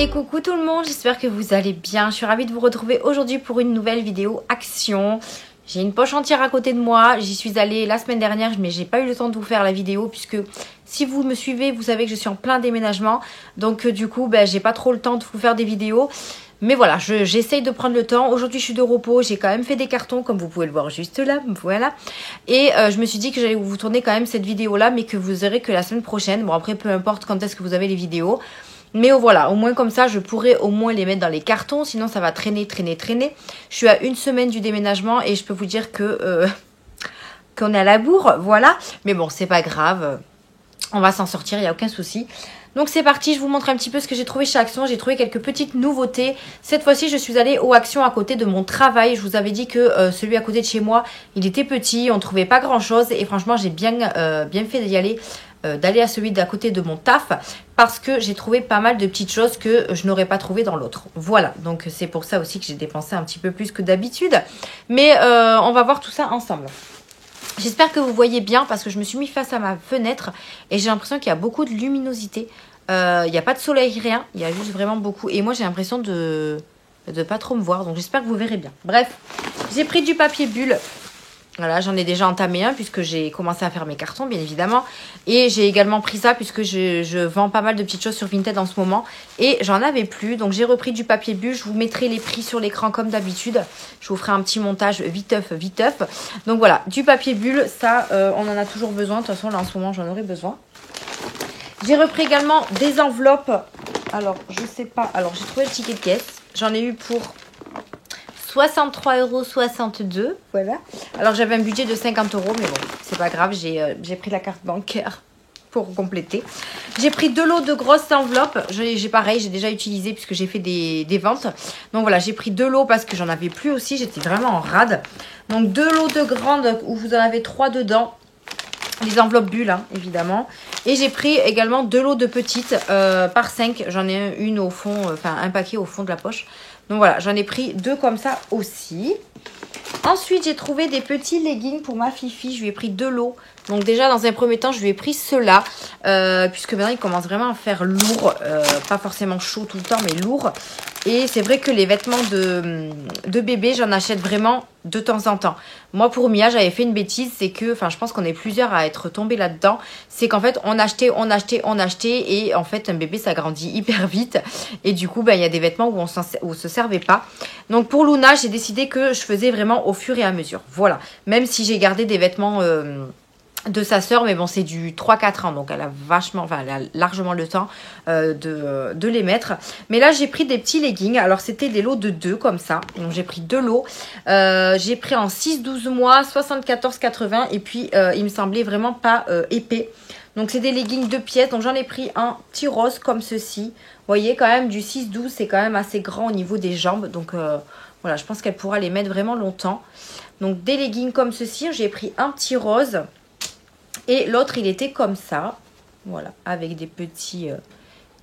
Et coucou tout le monde, j'espère que vous allez bien. Je suis ravie de vous retrouver aujourd'hui pour une nouvelle vidéo action. J'ai une poche entière à côté de moi, j'y suis allée la semaine dernière mais j'ai pas eu le temps de vous faire la vidéo puisque si vous me suivez vous savez que je suis en plein déménagement. Donc du coup j'ai pas trop le temps de vous faire des vidéos. Mais voilà, j'essaye de prendre le temps. Aujourd'hui, je suis de repos. J'ai quand même fait des cartons, comme vous pouvez le voir juste là. Voilà. Et je me suis dit que j'allais vous tourner quand même cette vidéo-là, mais que vous verrez que la semaine prochaine. Bon, après, peu importe quand est-ce que vous avez les vidéos. Mais voilà, au moins comme ça, je pourrais au moins les mettre dans les cartons. Sinon, ça va traîner. Je suis à une semaine du déménagement et je peux vous dire que qu'on est à la bourre. Voilà. Mais bon, c'est pas grave. On va s'en sortir, il n'y a aucun souci. Donc c'est parti, je vous montre un petit peu ce que j'ai trouvé chez Action. J'ai trouvé quelques petites nouveautés. Cette fois-ci, je suis allée au Action à côté de mon travail. Je vous avais dit que celui à côté de chez moi, il était petit, on ne trouvait pas grand-chose. Et franchement, j'ai bien fait d'y aller, d'aller à celui d'à côté de mon taf. Parce que j'ai trouvé pas mal de petites choses que je n'aurais pas trouvé dans l'autre. Voilà, donc c'est pour ça aussi que j'ai dépensé un petit peu plus que d'habitude. Mais on va voir tout ça ensemble. J'espère que vous voyez bien parce que je me suis mis face à ma fenêtre et j'ai l'impression qu'il y a beaucoup de luminosité. Il n'y a pas de soleil, rien. Il y a juste vraiment beaucoup. Et moi, j'ai l'impression de pas trop me voir. Donc, j'espère que vous verrez bien. Bref, j'ai pris du papier bulle. Voilà, j'en ai déjà entamé un puisque j'ai commencé à faire mes cartons, bien évidemment. Et j'ai également pris ça puisque je vends pas mal de petites choses sur Vinted en ce moment. Et j'en avais plus, donc j'ai repris du papier bulle. Je vous mettrai les prix sur l'écran comme d'habitude. Je vous ferai un petit montage viteuf. Donc voilà, du papier bulle, ça, on en a toujours besoin. De toute façon, là, en ce moment, j'en aurai besoin. J'ai repris également des enveloppes. Alors, je sais pas. Alors, j'ai trouvé le ticket de caisse. J'en ai eu pour 63,62 €, voilà. Alors j'avais un budget de 50 €, mais bon, c'est pas grave, j'ai pris la carte bancaire pour compléter. J'ai pris 2 lots de grosses enveloppes, pareil, j'ai déjà utilisé puisque j'ai fait des ventes. Donc voilà, j'ai pris 2 lots parce que j'en avais plus aussi, j'étais vraiment en rade. Donc 2 lots de grandes où vous en avez 3 dedans. Les enveloppes bulles, hein, évidemment. Et j'ai pris également 2 lots de petites par 5. J'en ai une au fond, enfin un paquet au fond de la poche. Donc voilà, j'en ai pris 2 comme ça aussi. Ensuite, j'ai trouvé des petits leggings pour ma fifi. Je lui ai pris 2 lots. Donc déjà, dans un premier temps, je lui ai pris ceux-là. Puisque maintenant, il commence vraiment à faire lourd. Pas forcément chaud tout le temps, mais lourd. Et c'est vrai que les vêtements de bébé, j'en achète vraiment de temps en temps. Moi, pour Mia, j'avais fait une bêtise. C'est que, enfin, je pense qu'on est plusieurs à être tombés là-dedans. C'est qu'en fait, on achetait. Et en fait, un bébé, ça grandit hyper vite. Et du coup, il y a des vêtements où on se servait pas. Donc, pour Luna, j'ai décidé que je faisais vraiment au fur et à mesure. Voilà. Même si j'ai gardé des vêtements de sa sœur, mais bon, c'est du 3-4 ans, donc elle a largement le temps de les mettre. Mais là, j'ai pris des petits leggings. Alors, c'était des lots de 2 comme ça. Donc, j'ai pris 2 lots. J'ai pris en 6-12 mois, 74,80. Et puis, il me semblait vraiment pas épais. Donc, c'est des leggings 2 pièces. Donc, j'en ai pris un petit rose comme ceci. Vous voyez, quand même, du 6-12, c'est quand même assez grand au niveau des jambes. Donc, voilà, je pense qu'elle pourra les mettre vraiment longtemps. Donc, des leggings comme ceci. J'ai pris un petit rose. Et l'autre, il était comme ça. Voilà, avec des petits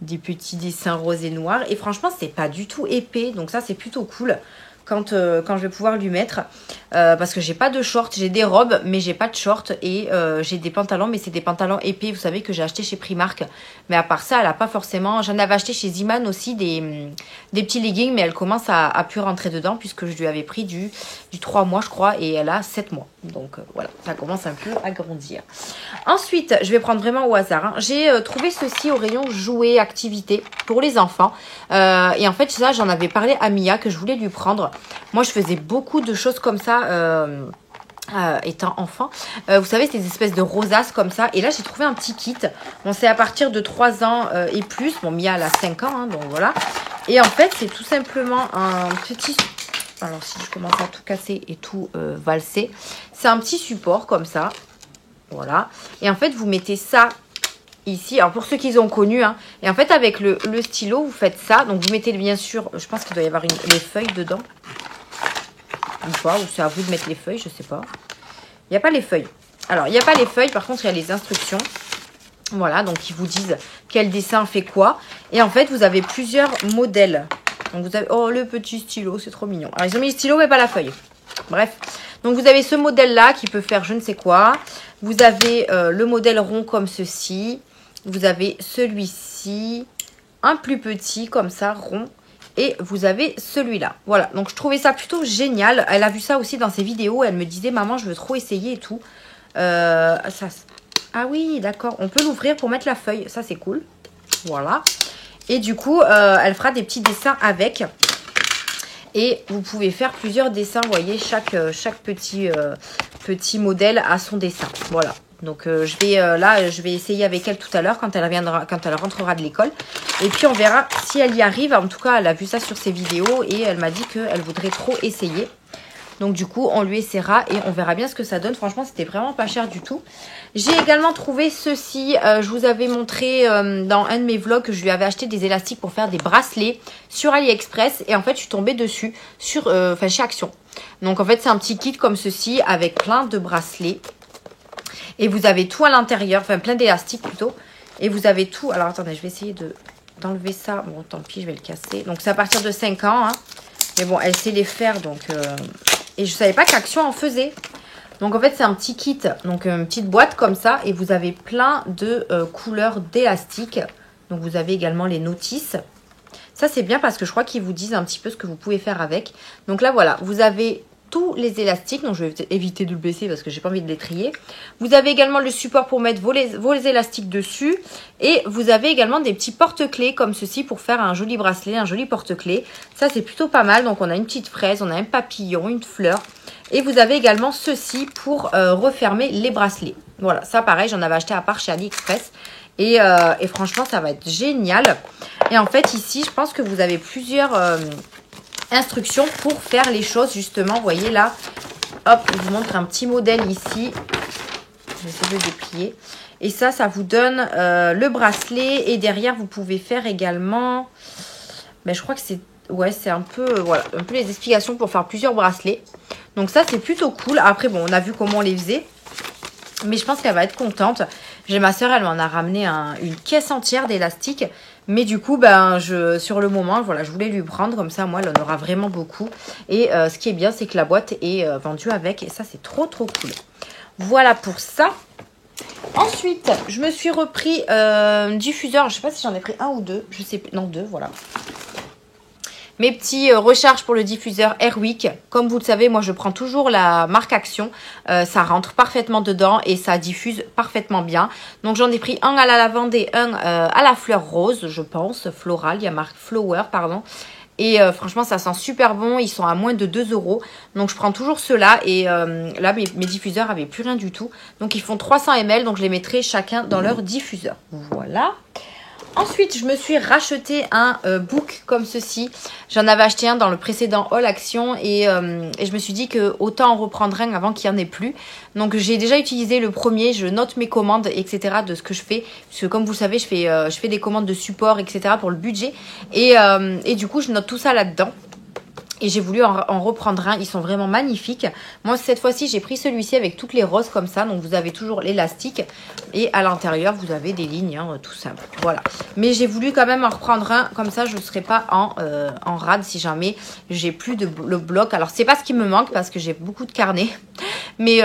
dessins roses et noirs. Et franchement, c'est pas du tout épais. Donc ça, c'est plutôt cool quand je vais pouvoir lui mettre. Parce que j'ai pas de shorts. J'ai des robes, mais j'ai pas de shorts. Et j'ai des pantalons, mais c'est des pantalons épais. Vous savez que j'ai acheté chez Primark. Mais à part ça, elle a pas forcément... J'en avais acheté chez Ziman aussi des petits leggings. Mais elle commence à plus rentrer dedans. Puisque je lui avais pris du 3 mois, je crois. Et elle a 7 mois. Donc voilà, ça commence un peu à grandir. Ensuite, je vais prendre vraiment au hasard. Hein. J'ai trouvé ceci au rayon jouets, activités pour les enfants. Et en fait, ça, j'en avais parlé à Mia que je voulais lui prendre. Moi, je faisais beaucoup de choses comme ça étant enfant. Vous savez, c'est des espèces de rosaces comme ça. Et là, j'ai trouvé un petit kit. Bon, c'est à partir de 3 ans et plus. Bon, Mia, elle a 5 ans, hein, donc voilà. Et en fait, c'est tout simplement un petit... Alors, si je commence à tout casser et tout valser, c'est un petit support comme ça. Voilà. Et en fait, vous mettez ça ici. Alors, pour ceux qui ont connu, hein. Et en fait, avec le stylo, vous faites ça. Donc, vous mettez bien sûr, je pense qu'il doit y avoir les feuilles dedans. Ou pas, ou c'est à vous de mettre les feuilles, je sais pas. Il n'y a pas les feuilles. Alors, il n'y a pas les feuilles. Par contre, il y a les instructions. Voilà, donc ils vous disent quel dessin fait quoi. Et en fait, vous avez plusieurs modèles. Donc vous avez... Oh, le petit stylo, c'est trop mignon. Alors, ils ont mis le stylo, mais pas la feuille. Bref. Donc, vous avez ce modèle-là qui peut faire je ne sais quoi. Vous avez le modèle rond comme ceci. Vous avez celui-ci. un plus petit comme ça, rond. Et vous avez celui-là. Voilà, donc je trouvais ça plutôt génial. Elle a vu ça aussi dans ses vidéos. Elle me disait, maman, je veux trop essayer et tout. Ah oui, d'accord. On peut l'ouvrir pour mettre la feuille. Ça, c'est cool. Voilà. Et du coup, elle fera des petits dessins avec. Et vous pouvez faire plusieurs dessins. Vous voyez, chaque petit modèle a son dessin. Voilà. Donc je vais essayer avec elle tout à l'heure quand elle rentrera de l'école. Et puis on verra si elle y arrive. En tout cas, elle a vu ça sur ses vidéos et elle m'a dit qu'elle voudrait trop essayer. Donc du coup, on lui essaiera et on verra bien ce que ça donne. Franchement, c'était vraiment pas cher du tout. J'ai également trouvé ceci. Je vous avais montré dans un de mes vlogs que je lui avais acheté des élastiques pour faire des bracelets sur AliExpress. Et en fait, je suis tombée dessus chez Action. Donc en fait, c'est un petit kit comme ceci avec plein de bracelets. Et vous avez tout à l'intérieur, enfin plein d'élastiques plutôt. Et vous avez tout. Alors attendez, je vais essayer d'enlever ça. Bon, tant pis, je vais le casser. Donc c'est à partir de 5 ans. Hein. Mais bon, elle sait les faire. Donc, et je ne savais pas qu'Action en faisait. Donc en fait, c'est un petit kit. Donc une petite boîte comme ça. Et vous avez plein de couleurs d'élastiques. Donc vous avez également les notices. Ça, c'est bien parce que je crois qu'ils vous disent un petit peu ce que vous pouvez faire avec. Donc là, voilà, vous avez tous les élastiques. Donc je vais éviter de le baisser parce que j'ai pas envie de les trier. Vous avez également le support pour mettre vos élastiques dessus. Et vous avez également des petits porte-clés comme ceci pour faire un joli bracelet, un joli porte-clés. Ça, c'est plutôt pas mal. Donc on a une petite fraise, on a un papillon, une fleur. Et vous avez également ceci pour refermer les bracelets. Voilà, ça pareil, j'en avais acheté à part chez AliExpress. Et franchement, ça va être génial. Et en fait, ici, je pense que vous avez plusieurs instructions pour faire les choses, justement. Vous voyez là, hop, je vous montre un petit modèle ici. Je vais essayer de le déplier. Et ça vous donne le bracelet. Et derrière, vous pouvez faire également... Ben, je crois que c'est... Ouais, c'est un peu... voilà, un peu les explications pour faire plusieurs bracelets. Donc ça, c'est plutôt cool. Après, bon, on a vu comment on les faisait. Mais je pense qu'elle va être contente. J'ai ma soeur, elle m'en a ramené une caisse entière d'élastiques. Mais du coup, sur le moment, voilà, je voulais lui prendre. Comme ça, moi, elle en aura vraiment beaucoup. Et ce qui est bien, c'est que la boîte est vendue avec. Et ça, c'est trop, trop cool. Voilà pour ça. Ensuite, je me suis repris un diffuseur. Je ne sais pas si j'en ai pris un ou deux. Je sais pas. Non, deux, voilà. Mes petits recharges pour le diffuseur Airwick. Comme vous le savez, moi je prends toujours la marque Action. Ça rentre parfaitement dedans et ça diffuse parfaitement bien. Donc j'en ai pris un à la lavande et un à la fleur rose, je pense. Floral, il y a marque Flower, pardon. Et franchement, ça sent super bon. Ils sont à moins de 2 €. Donc je prends toujours ceux-là. Et là, mes diffuseurs n'avaient plus rien du tout. Donc ils font 300 ml. Donc je les mettrai chacun dans leur diffuseur. Voilà. Ensuite, je me suis racheté un book comme ceci. J'en avais acheté un dans le précédent haul Action et je me suis dit que autant en reprendre un avant qu'il n'y en ait plus. Donc, j'ai déjà utilisé le premier. Je note mes commandes, etc. de ce que je fais. Parce que comme vous le savez, je fais des commandes de support, etc. pour le budget. Et du coup, je note tout ça là-dedans. Et j'ai voulu en reprendre un. Ils sont vraiment magnifiques. Moi, cette fois-ci, j'ai pris celui-ci avec toutes les roses comme ça. Donc, vous avez toujours l'élastique. Et à l'intérieur, vous avez des lignes, hein, tout simple. Voilà. Mais j'ai voulu quand même en reprendre un. Comme ça, je ne serai pas en rade si jamais j'ai plus le bloc. Alors, c'est pas ce qui me manque parce que j'ai beaucoup de carnets. Mais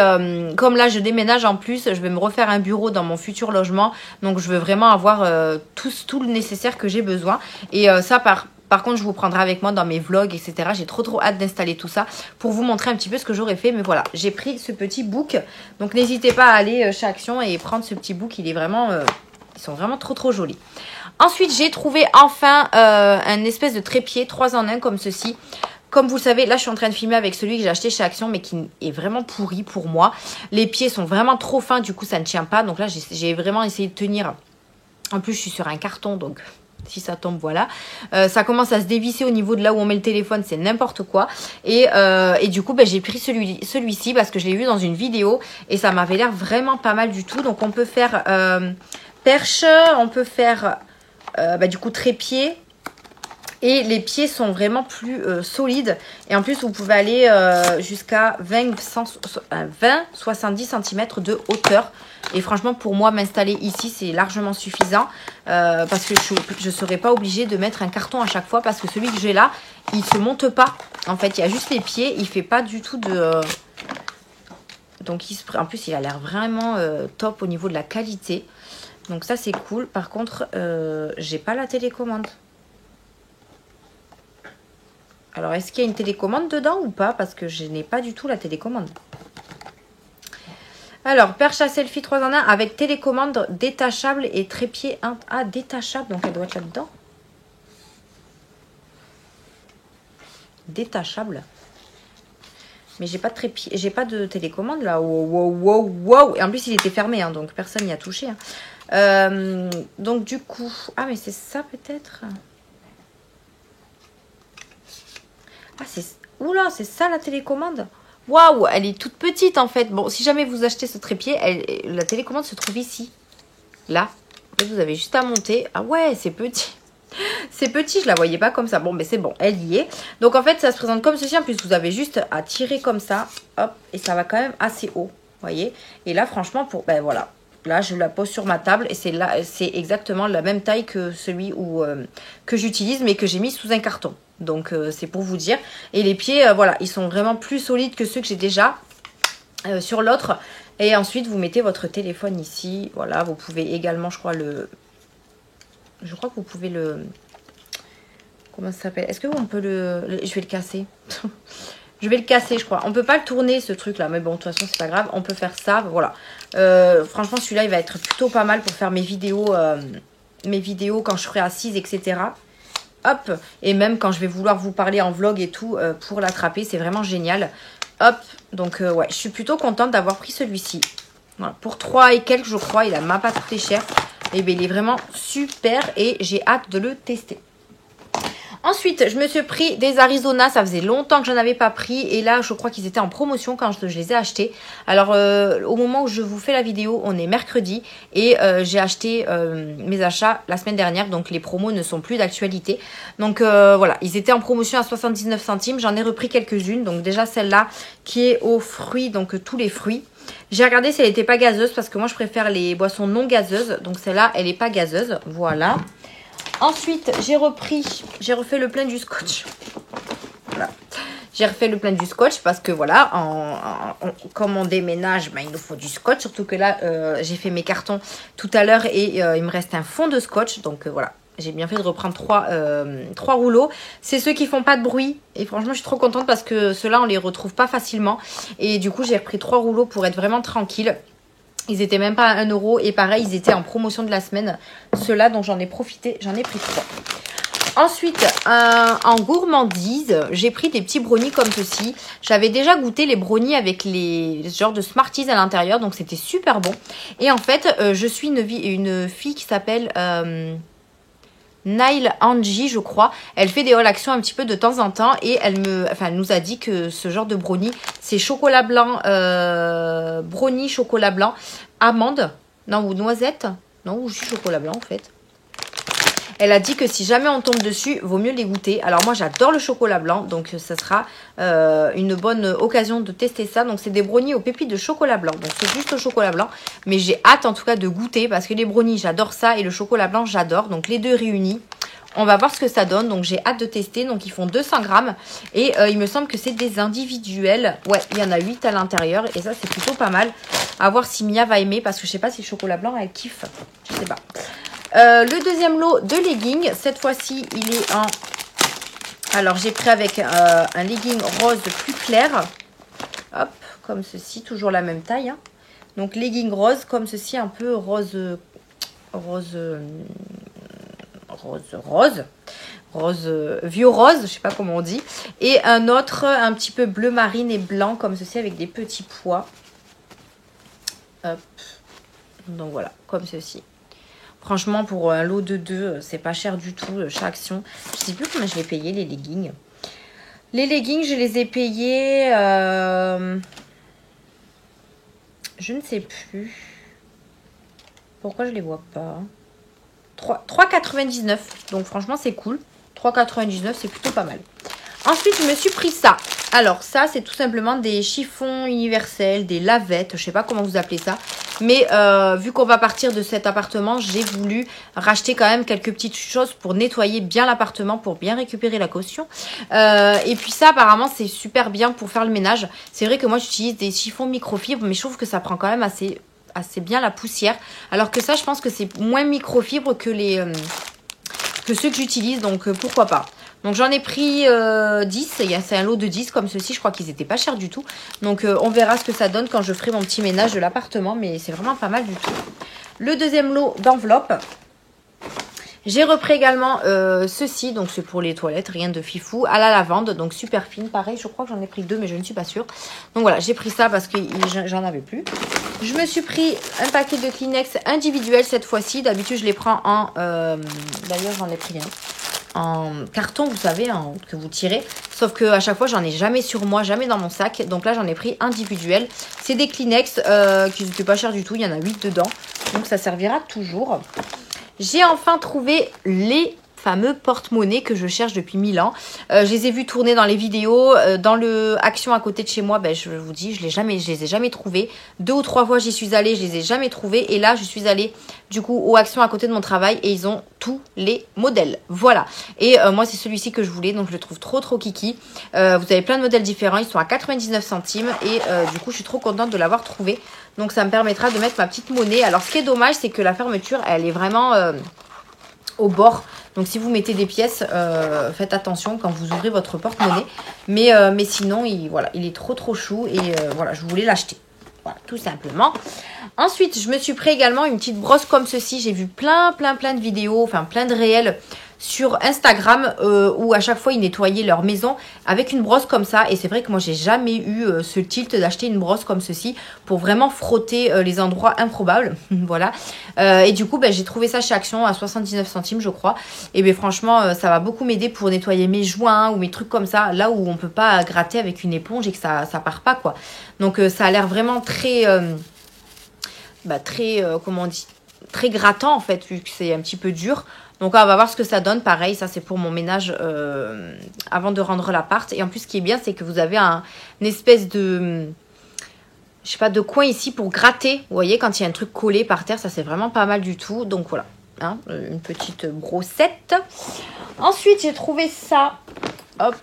comme là, je déménage en plus, je vais me refaire un bureau dans mon futur logement. Donc, je veux vraiment avoir tout le nécessaire que j'ai besoin. Et ça, par contre, je vous prendrai avec moi dans mes vlogs, etc. J'ai trop hâte d'installer tout ça pour vous montrer un petit peu ce que j'aurais fait. Mais voilà, j'ai pris ce petit book. Donc, n'hésitez pas à aller chez Action et prendre ce petit book. Il est vraiment... ils sont vraiment trop jolis. Ensuite, j'ai trouvé enfin un espèce de trépied 3 en 1 comme ceci. Comme vous le savez, là, je suis en train de filmer avec celui que j'ai acheté chez Action, mais qui est vraiment pourri pour moi. Les pieds sont vraiment trop fins, du coup, ça ne tient pas. Donc là, j'ai vraiment essayé de tenir. En plus, je suis sur un carton, donc... si ça tombe, voilà. Ça commence à se dévisser au niveau de là où on met le téléphone, c'est n'importe quoi. Et du coup, j'ai pris celui-ci parce que je l'ai vu dans une vidéo et ça m'avait l'air vraiment pas mal du tout. Donc, on peut faire perche, on peut faire du coup trépied. Et les pieds sont vraiment plus solides. Et en plus, vous pouvez aller jusqu'à 20-70 cm de hauteur. Et franchement, pour moi, m'installer ici, c'est largement suffisant. Parce que je ne serai pas obligée de mettre un carton à chaque fois. Parce que celui que j'ai là, il ne se monte pas. En fait, il y a juste les pieds. Il ne fait pas du tout de... Donc, en plus, il a l'air vraiment top au niveau de la qualité. Donc ça c'est cool. Par contre, j'ai pas la télécommande. Alors est-ce qu'il y a une télécommande dedans ou pas? Parce que je n'ai pas du tout la télécommande. Alors, perche à selfie 3 en 1 avec télécommande détachable et trépied. Ah, détachable, donc elle doit être là-dedans. Détachable. Mais j'ai pas de trépied, j'ai pas de télécommande là. Wow, wow, wow, wow. Et en plus, il était fermé, hein, donc personne n'y a touché. Hein. Donc du coup... Ah, mais c'est ça peut-être. Ah, c'est... Oula, c'est ça la télécommande. Waouh, elle est toute petite en fait. Bon, si jamais vous achetez ce trépied, la télécommande se trouve ici. Là. Vous avez juste à monter. Ah ouais, c'est petit. C'est petit, je la voyais pas comme ça. Bon, mais c'est bon, elle y est. Donc en fait, ça se présente comme ceci. En plus, vous avez juste à tirer comme ça. Hop, et ça va quand même assez haut. Vous voyez. Et là, franchement, ben voilà. Là, je la pose sur ma table et c'est exactement la même taille que celui que j'utilise, mais que j'ai mis sous un carton. Donc, c'est pour vous dire. Et les pieds, voilà, ils sont vraiment plus solides que ceux que j'ai déjà sur l'autre. Et ensuite, vous mettez votre téléphone ici. Voilà, vous pouvez également, je crois que vous pouvez le... Comment ça s'appelle? Est-ce qu'on peut je vais le casser. Je vais le casser, je crois. On peut pas le tourner, ce truc-là. Mais bon, de toute façon, c'est pas grave. On peut faire ça, voilà. Franchement, celui-là, il va être plutôt pas mal pour faire mes vidéos quand je serai assise, etc. Hop. Et même quand je vais vouloir vous parler en vlog et tout, pour l'attraper. C'est vraiment génial. Hop. Donc, ouais, je suis plutôt contente d'avoir pris celui-ci. Voilà. Pour 3 et quelques, je crois. Il m'a pas coûté cher. Et bien, il est vraiment super et j'ai hâte de le tester. Ensuite, je me suis pris des Arizona. Ça faisait longtemps que je n'en avais pas pris. Et là, je crois qu'ils étaient en promotion quand je les ai achetés. Alors, au moment où je vous fais la vidéo, on est mercredi. Et j'ai acheté mes achats la semaine dernière. Donc, les promos ne sont plus d'actualité. Donc, voilà. Ils étaient en promotion à 79 centimes. J'en ai repris quelques-unes. Donc, déjà, celle-là qui est aux fruits. Donc, tous les fruits. J'ai regardé si elle n'était pas gazeuse. Parce que moi, je préfère les boissons non gazeuses. Donc, celle-là, elle n'est pas gazeuse. Voilà. Ensuite, j'ai refait le plein du scotch. Voilà. J'ai refait le plein du scotch parce que voilà, comme on déménage, ben, il nous faut du scotch. Surtout que là, j'ai fait mes cartons tout à l'heure et il me reste un fond de scotch. Donc voilà, j'ai bien fait de reprendre trois rouleaux. C'est ceux qui font pas de bruit. Et franchement, je suis trop contente parce que ceux-là, on les retrouve pas facilement. Et du coup, j'ai repris 3 rouleaux pour être vraiment tranquille. Ils étaient même pas à 1 € et pareil, ils étaient en promotion de la semaine. Ceux-là, donc j'en ai profité, j'en ai pris 3. Ensuite, en gourmandise, j'ai pris des petits brownies comme ceci. J'avais déjà goûté les brownies avec les genres de Smarties à l'intérieur, donc c'était super bon. Et en fait, je suis une fille qui s'appelle... Nail Angie, je crois. Elle fait des haul actions un petit peu de temps en temps et elle nous a dit que ce genre de brownie, c'est chocolat blanc, brownie chocolat blanc, amande, non, ou noisette, non, ou juste chocolat blanc en fait. Elle a dit que si jamais on tombe dessus, vaut mieux les goûter. Alors moi j'adore le chocolat blanc, donc ça sera une bonne occasion de tester ça. Donc c'est des brownies aux pépites de chocolat blanc. Donc c'est juste au chocolat blanc, mais j'ai hâte en tout cas de goûter parce que les brownies j'adore ça et le chocolat blanc j'adore. Donc les deux réunis, on va voir ce que ça donne. Donc j'ai hâte de tester. Donc ils font 200 grammes et il me semble que c'est des individuels. Ouais, il y en a 8 à l'intérieur et ça c'est plutôt pas mal. À voir si Mia va aimer parce que je sais pas si le chocolat blanc elle kiffe. Je sais pas. Le deuxième lot de leggings, cette fois-ci, il est en... Alors, j'ai pris avec un legging rose plus clair. Hop, comme ceci, toujours la même taille. Hein. Donc, legging rose, comme ceci, un peu rose, vieux rose, je sais pas comment on dit. Et un autre, un petit peu bleu marine et blanc, comme ceci, avec des petits pois. Hop. Donc, voilà, comme ceci. Franchement, pour un lot de 2, c'est pas cher du tout, chaque action. Je sais plus combien je l'ai payé, les leggings. Les leggings, je les ai payés... je ne sais plus. Pourquoi je les vois pas? 3,99. Donc, franchement, c'est cool. 3,99, c'est plutôt pas mal. Ensuite, je me suis pris ça. Alors, ça, c'est tout simplement des chiffons universels, des lavettes. Je sais pas comment vous appelez ça. Mais vu qu'on va partir de cet appartement, j'ai voulu racheter quand même quelques petites choses pour nettoyer bien l'appartement, pour bien récupérer la caution. Et puis ça, apparemment, c'est super bien pour faire le ménage. C'est vrai que moi, j'utilise des chiffons microfibres, mais je trouve que ça prend quand même assez bien la poussière. Alors que ça, je pense que c'est moins microfibre que ceux que j'utilise, donc pourquoi pas. Donc j'en ai pris 10, c'est un lot de 10 comme ceci, je crois qu'ils n'étaient pas chers du tout. Donc on verra ce que ça donne quand je ferai mon petit ménage de l'appartement, mais c'est vraiment pas mal du tout. Le deuxième lot d'enveloppes, j'ai repris également ceci, donc c'est pour les toilettes, rien de fifou, à la lavande, donc super fine, pareil, je crois que j'en ai pris 2, mais je ne suis pas sûre. Donc voilà, j'ai pris ça parce que j'en avais plus. Je me suis pris un paquet de Kleenex individuel cette fois-ci, d'habitude je les prends en, d'ailleurs j'en ai pris un. En carton, vous savez, que vous tirez. Sauf que à chaque fois, j'en ai jamais sur moi, jamais dans mon sac. Donc là, j'en ai pris individuel. C'est des Kleenex qui n'étaient pas chers du tout. Il y en a 8 dedans. Donc ça servira toujours. J'ai enfin trouvé les fameux porte-monnaie que je cherche depuis 1000 ans. Je les ai vus tourner dans les vidéos, dans le Action à côté de chez moi, je vous dis, je les ai jamais trouvés. 2 ou 3 fois j'y suis allée, je les ai jamais trouvés. Et là, je suis allée du coup au Action à côté de mon travail et ils ont tous les modèles. Voilà. Et moi, c'est celui-ci que je voulais, donc je le trouve trop kiki. Vous avez plein de modèles différents, ils sont à 99 centimes et du coup, je suis trop contente de l'avoir trouvé. Donc ça me permettra de mettre ma petite monnaie. Alors ce qui est dommage, c'est que la fermeture, elle est vraiment au bord. Donc si vous mettez des pièces, faites attention quand vous ouvrez votre porte-monnaie. Mais sinon, il est trop chou et voilà, je voulais l'acheter. Voilà, tout simplement. Ensuite, je me suis pris également une petite brosse comme ceci. J'ai vu plein de vidéos, enfin plein de réels sur Instagram où à chaque fois ils nettoyaient leur maison avec une brosse comme ça. Et c'est vrai que moi j'ai jamais eu ce tilt d'acheter une brosse comme ceci pour vraiment frotter les endroits improbables. Voilà. Et du coup j'ai trouvé ça chez Action à 79 centimes je crois. Et bien franchement ça va beaucoup m'aider pour nettoyer mes joints ou mes trucs comme ça. Là où on peut pas gratter avec une éponge et que ça part pas quoi. Donc ça a l'air vraiment très comment on dit, très grattant en fait vu que c'est un petit peu dur. Donc on va voir ce que ça donne. Pareil, ça c'est pour mon ménage avant de rendre l'appart. Et en plus ce qui est bien c'est que vous avez une espèce de, je sais pas, de coin ici pour gratter. Vous voyez quand il y a un truc collé par terre, ça c'est vraiment pas mal du tout. Donc voilà, hein, une petite brossette. Ensuite j'ai trouvé ça. Hop.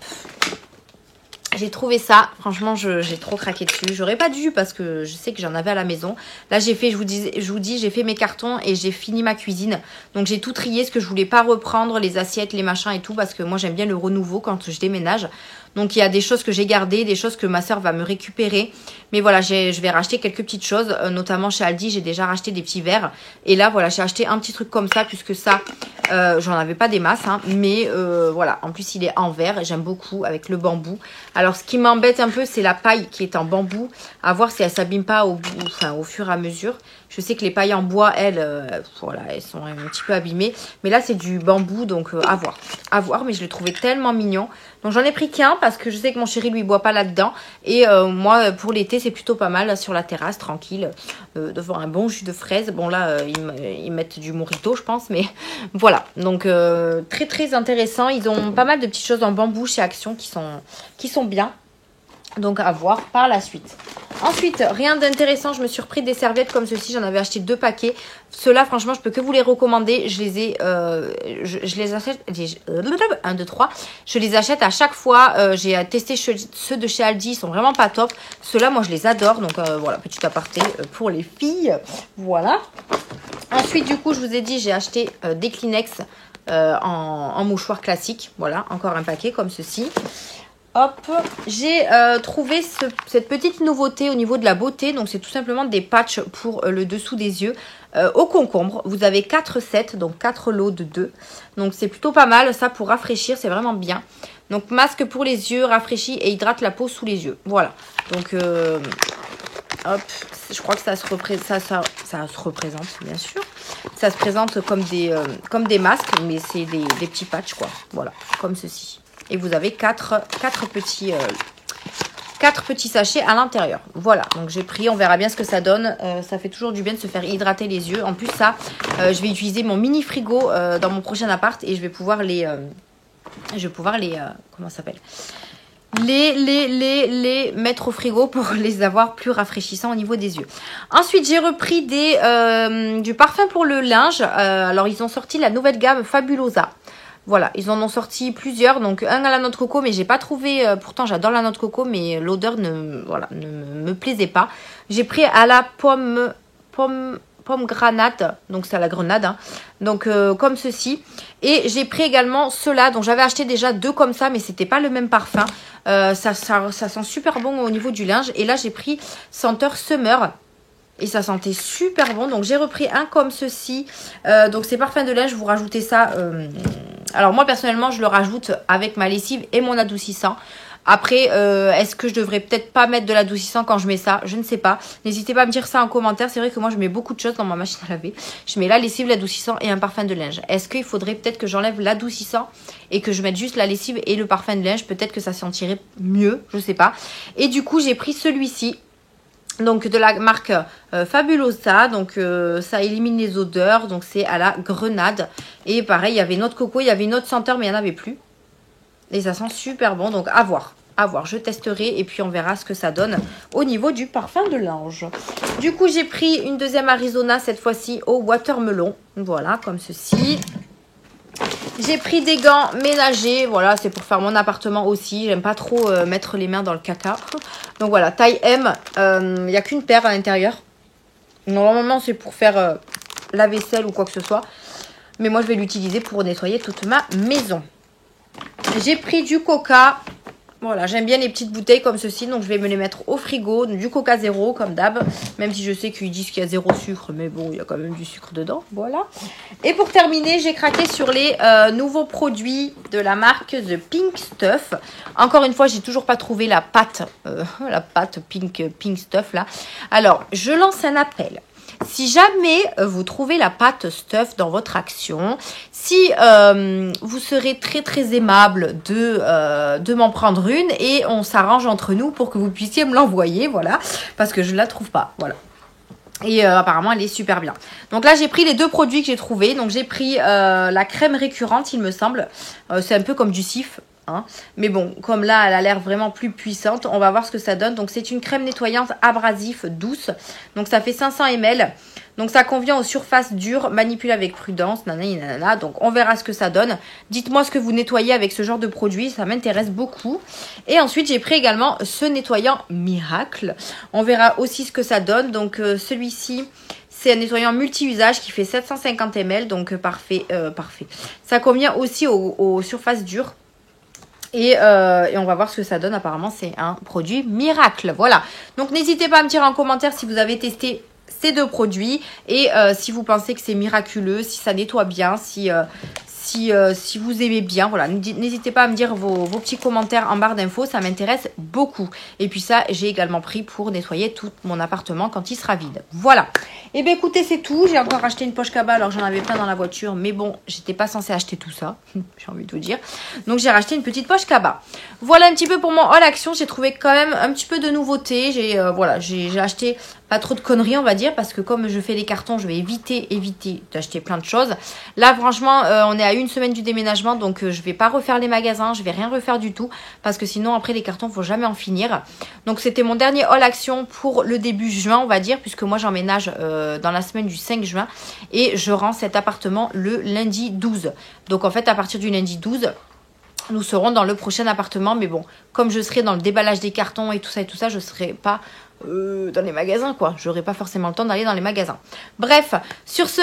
J'ai trouvé ça, franchement j'ai trop craqué dessus. J'aurais pas dû parce que je sais que j'en avais à la maison. Là j'ai fait, je vous dis, j'ai fait mes cartons et j'ai fini ma cuisine. Donc j'ai tout trié, ce que je voulais pas reprendre, les assiettes, les machins et tout. Parce que moi j'aime bien le renouveau quand je déménage. Donc il y a des choses que j'ai gardées, des choses que ma soeur va me récupérer. Mais voilà, je vais racheter quelques petites choses. Notamment chez Aldi, j'ai déjà racheté des petits verres. Et là voilà, j'ai acheté un petit truc comme ça. Puisque ça, j'en avais pas des masses. Hein, mais voilà, en plus il est en verre. J'aime beaucoup avec le bambou. Alors ce qui m'embête un peu, c'est la paille qui est en bambou. À voir si elle s'abîme pas au fur et à mesure. Je sais que les pailles en bois, elles, voilà, elles sont un petit peu abîmées. Mais là, c'est du bambou, donc à voir. À voir, mais je l'ai trouvé tellement mignon. Donc j'en ai pris qu'un parce que je sais que mon chéri, lui, boit pas là-dedans. Et moi, pour l'été, c'est plutôt pas mal, là, sur la terrasse, tranquille, devant un bon jus de fraise. Bon, là, ils mettent du mojito, je pense, mais voilà. Donc très intéressant. Ils ont pas mal de petites choses en bambou chez Action qui sont bien. Donc à voir par la suite. Ensuite, rien d'intéressant, je me suis repris des serviettes comme ceci, j'en avais acheté 2 paquets. Ceux-là, franchement, je peux que vous les recommander. Je les ai, je les achète, 1, 2, 3. Je les achète à chaque fois. J'ai testé ceux de chez Aldi, ils sont vraiment pas top. Ceux-là, moi, je les adore. Donc voilà, petit aparté pour les filles. Voilà. Ensuite, du coup, je vous ai dit, j'ai acheté des Kleenex en mouchoir classique. Voilà, encore un paquet comme ceci. Hop, j'ai trouvé cette petite nouveauté au niveau de la beauté. Donc c'est tout simplement des patchs pour le dessous des yeux au concombre. Vous avez 4 sets, donc 4 lots de 2. Donc c'est plutôt pas mal, ça pour rafraîchir, c'est vraiment bien. Donc masque pour les yeux, rafraîchit et hydrate la peau sous les yeux. Voilà, donc hop, je crois que ça se représente bien sûr. Ça se présente comme des masques, mais c'est des petits patchs quoi. Voilà, comme ceci. Et vous avez 4 petits sachets à l'intérieur. Voilà, donc j'ai pris, on verra bien ce que ça donne. Ça fait toujours du bien de se faire hydrater les yeux. En plus ça, je vais utiliser mon mini frigo dans mon prochain appart et je vais pouvoir les comment ça s'appelle, les mettre au frigo pour les avoir plus rafraîchissants au niveau des yeux. Ensuite, j'ai repris du parfum pour le linge. Alors, ils ont sorti la nouvelle gamme Fabulosa. Voilà, ils en ont sorti plusieurs, donc un à la noix de coco, mais j'ai pas trouvé, pourtant j'adore la noix de coco, mais l'odeur ne me plaisait pas. J'ai pris à la pomme pomme granate, donc c'est à la grenade, hein. Donc comme ceci. Et j'ai pris également ceux-là, donc j'avais acheté déjà 2 comme ça, mais c'était pas le même parfum. Ça sent super bon au niveau du linge. Et là j'ai pris senteur Summer. Et ça sentait super bon. Donc j'ai repris un comme ceci. Donc c'est parfum de linge, vous rajoutez ça. Alors moi personnellement je le rajoute avec ma lessive et mon adoucissant. Après, est-ce que je devrais peut-être pas mettre de l'adoucissant quand je mets ça? Je ne sais pas. N'hésitez pas à me dire ça en commentaire. C'est vrai que moi, je mets beaucoup de choses dans ma machine à laver. Je mets la lessive, l'adoucissant et un parfum de linge. Est-ce qu'il faudrait peut-être que j'enlève l'adoucissant et que je mette juste la lessive et le parfum de linge? Peut-être que ça sentirait mieux, je sais pas. Et du coup, j'ai pris celui-ci. Donc de la marque Fabulosa, donc ça élimine les odeurs, donc c'est à la grenade. Et pareil, il y avait une autre coco, il y avait une autre senteur, mais il n'y en avait plus. Et ça sent super bon, donc à voir. À voir, je testerai et puis on verra ce que ça donne au niveau du parfum de linge. Du coup, j'ai pris une deuxième Arizona, cette fois-ci au watermelon. Voilà, comme ceci. J'ai pris des gants ménagers, voilà, c'est pour faire mon appartement aussi. J'aime pas trop mettre les mains dans le caca. Donc voilà, taille M, il n'y a qu'une paire à l'intérieur. Normalement, c'est pour faire la vaisselle ou quoi que ce soit. Mais moi, je vais l'utiliser pour nettoyer toute ma maison. J'ai pris du coca. Voilà, j'aime bien les petites bouteilles comme ceci, donc je vais me les mettre au frigo. Du coca zéro, comme d'hab. Même si je sais qu'ils disent qu'il y a 0 sucre, mais bon, il y a quand même du sucre dedans. Voilà. Et pour terminer, j'ai craqué sur les nouveaux produits de la marque The Pink Stuff. Encore une fois, j'ai toujours pas trouvé la pâte Pink Stuff là. Alors, je lance un appel. Si jamais vous trouvez la pâte Stuff dans votre action, si vous serez très très aimable de m'en prendre une et on s'arrange entre nous pour que vous puissiez me l'envoyer, voilà, parce que je ne la trouve pas, voilà. Et apparemment elle est super bien. Donc là j'ai pris les 2 produits que j'ai trouvés. Donc j'ai pris la crème récurrente, il me semble. C'est un peu comme du Cif. Hein. Mais bon, comme là elle a l'air vraiment plus puissante, on va voir ce que ça donne. Donc c'est une crème nettoyante abrasif douce. Donc ça fait 500 ml. Donc ça convient aux surfaces dures, manipulées avec prudence, nanana, nanana. Donc on verra ce que ça donne. Dites-moi ce que vous nettoyez avec ce genre de produit, ça m'intéresse beaucoup. Et ensuite j'ai pris également ce nettoyant miracle. On verra aussi ce que ça donne. Donc celui-ci, c'est un nettoyant multi-usage qui fait 750 ml. Donc parfait. Ça convient aussi aux surfaces dures. Et on va voir ce que ça donne. Apparemment, c'est un produit miracle. Voilà. Donc, n'hésitez pas à me dire en commentaire si vous avez testé ces 2 produits. Et si vous pensez que c'est miraculeux, si ça nettoie bien, si vous aimez bien. Voilà. N'hésitez pas à me dire vos petits commentaires en barre d'infos. Ça m'intéresse beaucoup. Et puis ça, j'ai également pris pour nettoyer tout mon appartement quand il sera vide. Voilà. Et bien, écoutez, c'est tout. J'ai encore acheté une poche cabas. Alors, j'en avais plein dans la voiture. Mais bon, j'étais pas censée acheter tout ça. J'ai envie de vous dire. Donc, j'ai racheté une petite poche cabas. Voilà un petit peu pour mon haul action. J'ai trouvé quand même un petit peu de nouveautés. J'ai acheté pas trop de conneries, on va dire. Parce que comme je fais les cartons, je vais éviter d'acheter plein de choses. Là, franchement, on est à une semaine du déménagement. Donc, je vais pas refaire les magasins. Je vais rien refaire du tout. Parce que sinon, après, les cartons, faut jamais en finir. Donc, c'était mon dernier haul action pour le début juin, on va dire. Puisque moi, j'emménage dans la semaine du 5 juin et je rends cet appartement le lundi 12. Donc en fait à partir du lundi 12 nous serons dans le prochain appartement, mais bon, comme je serai dans le déballage des cartons et tout ça, je serai pas dans les magasins quoi, j'aurai pas forcément le temps d'aller dans les magasins. Bref, sur ce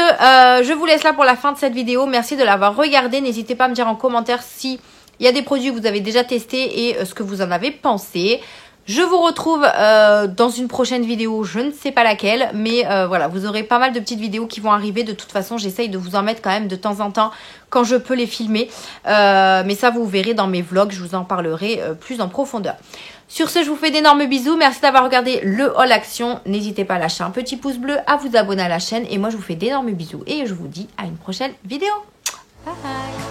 je vous laisse là pour la fin de cette vidéo. Merci de l'avoir regardée. N'hésitez pas à me dire en commentaire si il y a des produits que vous avez déjà testés et ce que vous en avez pensé. Je vous retrouve dans une prochaine vidéo, je ne sais pas laquelle, mais voilà, vous aurez pas mal de petites vidéos qui vont arriver. De toute façon, j'essaye de vous en mettre quand même de temps en temps quand je peux les filmer. Mais ça, vous verrez dans mes vlogs, je vous en parlerai plus en profondeur. Sur ce, je vous fais d'énormes bisous. Merci d'avoir regardé le haul action. N'hésitez pas à lâcher un petit pouce bleu, à vous abonner à la chaîne. Et moi, je vous fais d'énormes bisous et je vous dis à une prochaine vidéo. Bye bye.